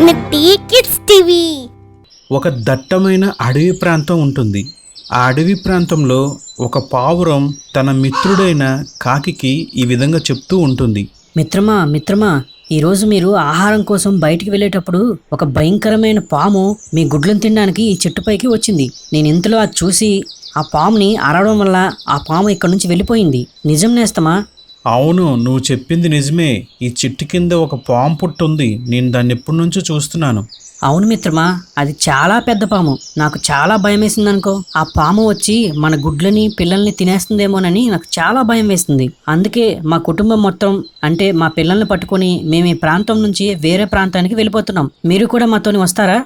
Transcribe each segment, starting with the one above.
మిట్టి kids TV. ఒక దట్టమైన అడవి ప్రాంతం ఉంటుంది. ఆ అడవి ప్రాంతంలో ఒక పావురం తన మిత్రుడైన కాకికి ఈ విధంగా చెప్తూ ఉంటుంది. మిత్రమా ఈరోజు మీరు ఆహారం కోసం బయటికి వెళ్ళేటప్పుడు ఒక భయంకరమైన పాము మీ గుడ్లను తినడానికి ఈ చెట్టుపైకి వచ్చింది. నేను ఇంతలో అది చూసి ఆ పాముని అరవడం వల్ల ఆ పాము ఇక్కడి నుంచి వెళ్ళిపోయింది. నిజం నేస్తమా? అవును, నువ్వు చెప్పింది నిజమే. ఈ చెట్టు కింద ఒక పాము పుట్టు ఉంది. నేను దాన్ని ఎప్పటి నుంచో చూస్తున్నాను. అవును మిత్రమా, అది చాలా పెద్ద పాము. నాకు చాలా భయం వేసింది అనుకో. ఆ పాము వచ్చి మన గుడ్లని పిల్లల్ని తినేస్తుందేమోనని నాకు చాలా భయం వేస్తుంది. అందుకే మా కుటుంబం మొత్తం అంటే మా పిల్లల్ని పట్టుకొని మేము ఈ ప్రాంతం నుంచి వేరే ప్రాంతానికి వెళ్ళిపోతున్నాం. మీరు కూడా మాతోని వస్తారా?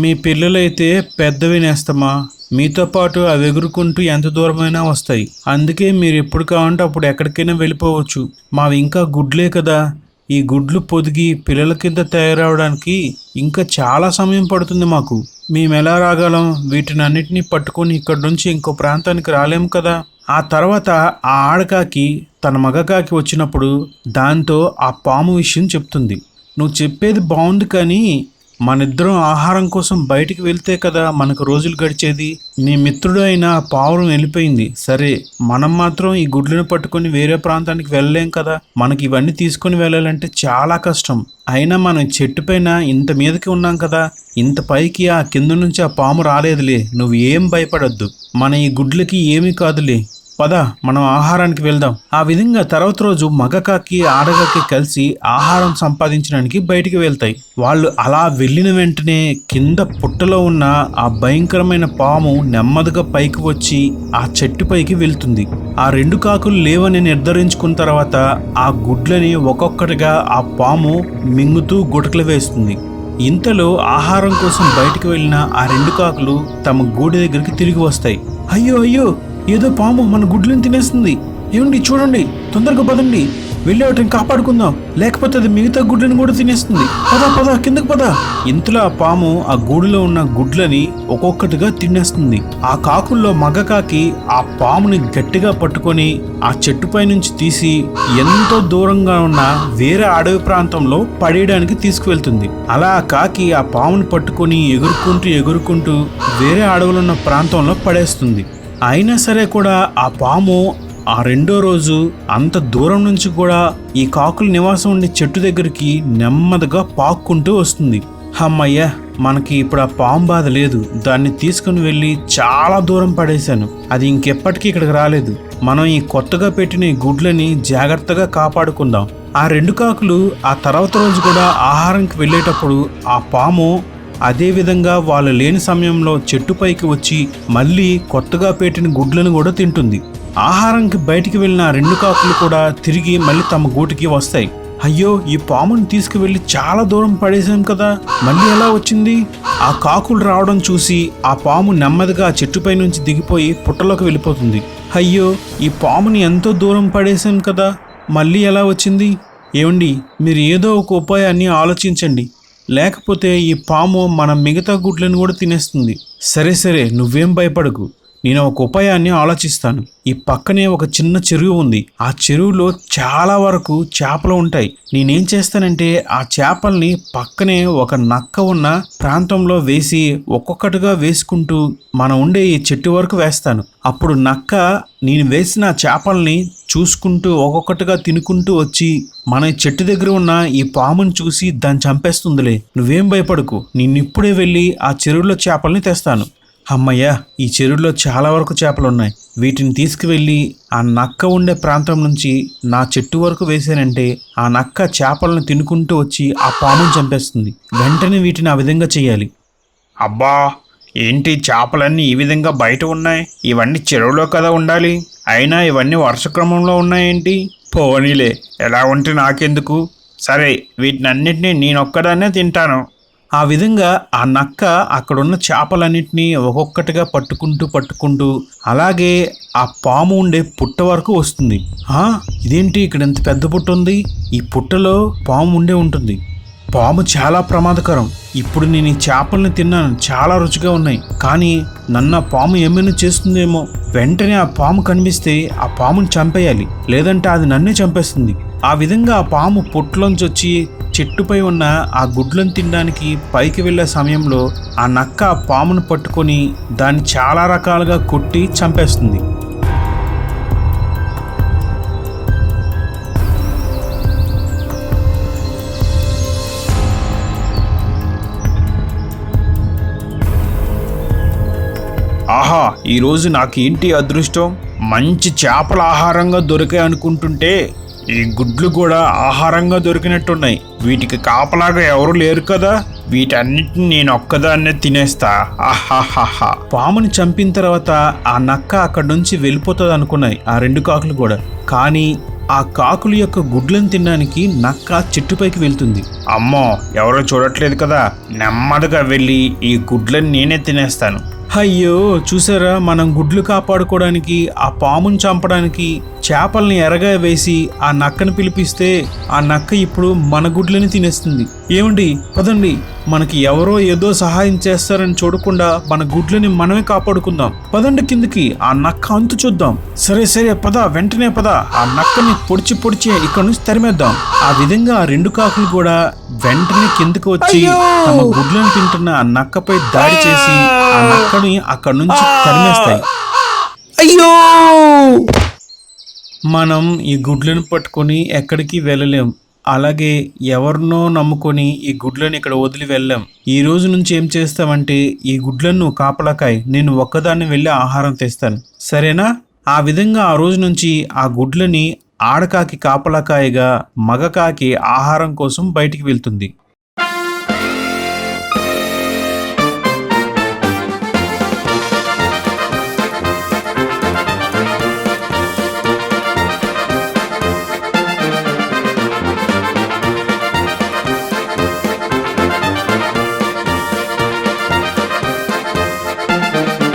మీ పిల్లలైతే పెద్దవి నేస్తమా. మీతో పాటు అవి ఎగురుకుంటూ ఎంత దూరమైనా వస్తాయి. అందుకే మీరు ఎప్పుడు కావాలంటే అప్పుడు ఎక్కడికైనా వెళ్ళిపోవచ్చు. మావి ఇంకా గుడ్లే కదా. ఈ గుడ్లు పొదిగి పిల్లల కింద తయారవడానికి ఇంకా చాలా సమయం పడుతుంది మాకు. మేము ఎలా రాగలం? వీటిని అన్నిటినీ పట్టుకొని ఇక్కడి నుంచి ఇంకో ప్రాంతానికి రాలేము కదా. ఆ తర్వాత ఆ ఆడకాకి తన మగకాకి వచ్చినప్పుడు దాంతో ఆ పాము విషయం చెప్తుంది. నువ్వు చెప్పేది బాగుంది, కానీ మనిద్దరం ఆహారం కోసం బయటికి వెళ్తే కదా మనకు రోజులు గడిచేది. నీ మిత్రుడు అయిన పావురం వెళ్ళిపోయింది సరే, మనం మాత్రం ఈ గుడ్లను పట్టుకొని వేరే ప్రాంతానికి వెళ్ళలేం కదా. మనకి ఇవన్నీ తీసుకొని వెళ్ళాలంటే చాలా కష్టం. అయినా మనం చెట్టు పైన ఇంత మీదకి ఉన్నాం కదా, ఇంత పైకి ఆ కింద నుంచి ఆ పాము రాలేదులే. నువ్వు ఏం భయపడొద్దు. మన ఈ గుడ్లకి ఏమీ కాదులే. పద, మనం ఆహారానికి వెళ్దాం. ఆ విధంగా తర్వాత రోజు మగకాకి ఆడకాకి కలిసి ఆహారం సంపాదించడానికి బయటికి వెళ్తాయి. వాళ్ళు అలా వెళ్ళిన వెంటనే కింద పుట్టలో ఉన్న ఆ భయంకరమైన పాము నెమ్మదిగా పైకి వచ్చి ఆ చెట్టు పైకి వెళ్తుంది. ఆ రెండు కాకులు లేవని నిర్ధారించుకున్న తర్వాత ఆ గుడ్లని ఒక్కొక్కటిగా ఆ పాము మింగుతూ గుటకలు వేస్తుంది. ఇంతలో ఆహారం కోసం బయటికి వెళ్ళిన ఆ రెండు కాకులు తమ గూడు దగ్గరికి తిరిగి వస్తాయి. అయ్యో, ఏదో పాము మన గుడ్లను తినేస్తుంది. ఏమండి చూడండి, తొందరగా పదండి, వెళ్ళి వాటిని కాపాడుకుందాం, లేకపోతే అది మిగతా గుడ్లను కూడా తినేస్తుంది. పద కిందకు పద. ఇంతలో ఆ పాము ఆ గూడులో ఉన్న గుడ్లని ఒక్కొక్కటిగా తినేస్తుంది. ఆ కాకుల్లో మగకాకి ఆ పాముని గట్టిగా పట్టుకొని ఆ చెట్టుపై నుంచి తీసి ఎంతో దూరంగా ఉన్న వేరే అడవి ప్రాంతంలో పడేయడానికి తీసుకువెళ్తుంది. అలా ఆ కాకి ఆ పాముని పట్టుకొని ఎగురుకుంటూ వేరే అడవులు ఉన్న ప్రాంతంలో పడేస్తుంది. అయినా సరే కూడా ఆ పాము ఆ రెండో రోజు అంత దూరం నుంచి కూడా ఈ కాకుల నివాసం ఉండే చెట్టు దగ్గరికి నెమ్మదిగా పాక్కుంటూ వస్తుంది. అమ్మయ్య, మనకి ఇప్పుడు ఆ పాము బాధ లేదు. దాన్ని తీసుకుని వెళ్ళి చాలా దూరం పడేశాను. అది ఇంకెప్పటికీ ఇక్కడికి రాలేదు. మనం ఈ కొత్తగా పెట్టిన ఈ గుడ్లని జాగ్రత్తగా కాపాడుకుందాం. ఆ రెండు కాకులు ఆ తర్వాత రోజు కూడా ఆహారంకి వెళ్ళేటప్పుడు ఆ పాము అదేవిధంగా వాళ్ళు లేని సమయంలో చెట్టుపైకి వచ్చి మళ్ళీ కొత్తగా పెట్టిన గుడ్లను కూడా తింటుంది. ఆహారంకి బయటికి వెళ్ళిన రెండు కాకులు కూడా తిరిగి మళ్ళీ తమ గూటికి వస్తాయి. అయ్యో, ఈ పాముని తీసుకువెళ్ళి చాలా దూరం పడేసాం కదా, మళ్ళీ ఎలా వచ్చింది? ఆ కాకులు రావడం చూసి ఆ పాము నెమ్మదిగా చెట్టుపై నుంచి దిగిపోయి పుట్టలోకి వెళ్ళిపోతుంది. అయ్యో, ఈ పాముని ఎంతో దూరం పడేసాం కదా, మళ్ళీ ఎలా వచ్చింది? ఏమండి, మీరు ఏదో ఒక ఉపాయాన్ని ఆలోచించండి, లేకపోతే ఈ పాము మన మిగతా గుడ్లను కూడా తినేస్తుంది. సరే, నువ్వేం భయపడకు, నేను ఒక ఉపాయాన్ని ఆలోచిస్తాను. ఈ పక్కనే ఒక చిన్న చెరువు ఉంది. ఆ చెరువులో చాలా వరకు చేపలు ఉంటాయి. నేనేం చేస్తానంటే ఆ చేపల్ని పక్కనే ఒక నక్క ఉన్న ప్రాంతంలో వేసి ఒక్కొక్కటిగా వేసుకుంటూ మనం ఉండే ఈ చెట్టు వరకు వేస్తాను. అప్పుడు నక్క నేను వేసిన చేపల్ని చూసుకుంటూ ఒక్కొక్కటిగా తినుకుంటూ వచ్చి మన చెట్టు దగ్గర ఉన్న ఈ పాముని చూసి దాన్ని చంపేస్తుందిలే. నువ్వేం భయపడకు, నేనిప్పుడే వెళ్ళి ఆ చెరువులో చేపల్ని తెస్తాను. అమ్మయ్య, ఈ చెరువులో చాలా వరకు చేపలున్నాయి. వీటిని తీసుకువెళ్ళి ఆ నక్క ఉండే ప్రాంతం నుంచి నా చెట్టు వరకు వేసానంటే ఆ నక్క చేపలను తినుకుంటూ వచ్చి ఆ పాముని చంపేస్తుంది. వెంటనే వీటిని ఆ విధంగా చేయాలి. అబ్బా, ఏంటి చేపలన్నీ ఈ విధంగా బయట ఉన్నాయి? ఇవన్నీ చెరువులో కదా ఉండాలి. అయినా ఇవన్నీ వర్షక్రమంలో ఉన్నాయేంటి? పోనీలే, ఎలా ఉంటే నాకెందుకు. సరే, వీటినన్నిటినీ నేనొక్కదాన్నే తింటాను. ఆ విధంగా ఆ నక్క అక్కడున్న చేపలన్నింటినీ ఒక్కొక్కటిగా పట్టుకుంటూ అలాగే ఆ పాము ఉండే పుట్ట వరకు వస్తుంది. ఇదేంటి ఇక్కడ ఎంత పెద్ద పుట్ట ఉంది? ఈ పుట్టలో పాము ఉండే ఉంటుంది. పాము చాలా ప్రమాదకరం. ఇప్పుడు నేను ఈ చేపల్ని తిన్నాను, చాలా రుచిగా ఉన్నాయి. కానీ నన్ను ఆ పాము ఏమైనా చేస్తుందేమో. వెంటనే ఆ పాము కనిపిస్తే ఆ పాముని చంపేయాలి, లేదంటే అది నన్నే చంపేస్తుంది. ఆ విధంగా ఆ పాము పుట్టలోంచి వచ్చి చెట్టుపై ఉన్న ఆ గుడ్లను తినడానికి పైకి వెళ్ళే సమయంలో ఆ నక్క ఆ పామును పట్టుకొని దాన్ని చాలా రకాలుగా కొట్టి చంపేస్తుంది. ఆహా, ఈరోజు నాకేంటి అదృష్టం! మంచి చేపల ఆహారంగా దొరికాయి అనుకుంటుంటే ఈ గుడ్లు కూడా ఆహారంగా దొరికినట్టున్నాయి. వీటికి కాపలాగా ఎవరు లేరు కదా, వీటన్నిటిని నేను ఒక్కదాన్నే తినేస్తా. ఆహాహాహా. పాముని చంపిన తర్వాత ఆ నక్క అక్కడి నుంచి వెళ్ళిపోతుంది అనుకున్నాయి ఆ 2 కాకులు కూడా. కానీ ఆ కాకుల యొక్క గుడ్లను తినడానికి నక్క చెట్టుపైకి వెళ్తుంది. అమ్మో, ఎవరో చూడట్లేదు కదా, నెమ్మదిగా వెళ్ళి ఈ గుడ్లను నేనే తినేస్తాను. అయ్యో, చూసారా, మనం గుడ్లు కాపాడుకోవడానికి ఆ పాముని చంపడానికి చేపల్ని ఎరగా వేసి ఆ నక్కను పిలిపిస్తే ఆ నక్క ఇప్పుడు మన గుడ్లని తినేస్తుంది. ఏమండి, పదండి, మనకి ఎవరో ఏదో సహాయం చేస్తారని చూడకుండా మన గుడ్లని మనమే కాపాడుకుందాం. పదండి కిందకి, ఆ నక్క అంతు చూద్దాం. సరే సరే పద, వెంటనే పద, ఆ నక్కని పొడిచి ఇక్కడ నుంచి తరిమేద్దాం. ఆ విధంగా ఆ 2 కాకులు కూడా వెంటనే కిందకి వచ్చి తమ గుడ్లను తింటున్న ఆ నక్కపై దాడి చేసి ఆ నక్కని అక్కడి నుంచి తరిమేస్తాయి. అయ్యో! మనం ఈ గుడ్లను పట్టుకొని ఎక్కడికి వెళ్ళలేం. అలాగే ఎవరినో నమ్ముకొని ఈ గుడ్లను ఇక్కడ వదిలి వెళ్ళాం. ఈ రోజు నుంచి ఏం చేస్తామంటే, ఈ గుడ్లను కాపలాకాయ్, నేను ఒక్కదాన్ని వెళ్ళి ఆహారం తెస్తాను, సరేనా? ఆ విధంగా ఆ రోజు నుంచి ఆ గుడ్లని ఆడకాకి కాపలాకాయగా, మగకాకి ఆహారం కోసం బయటికి వెళ్తుంది.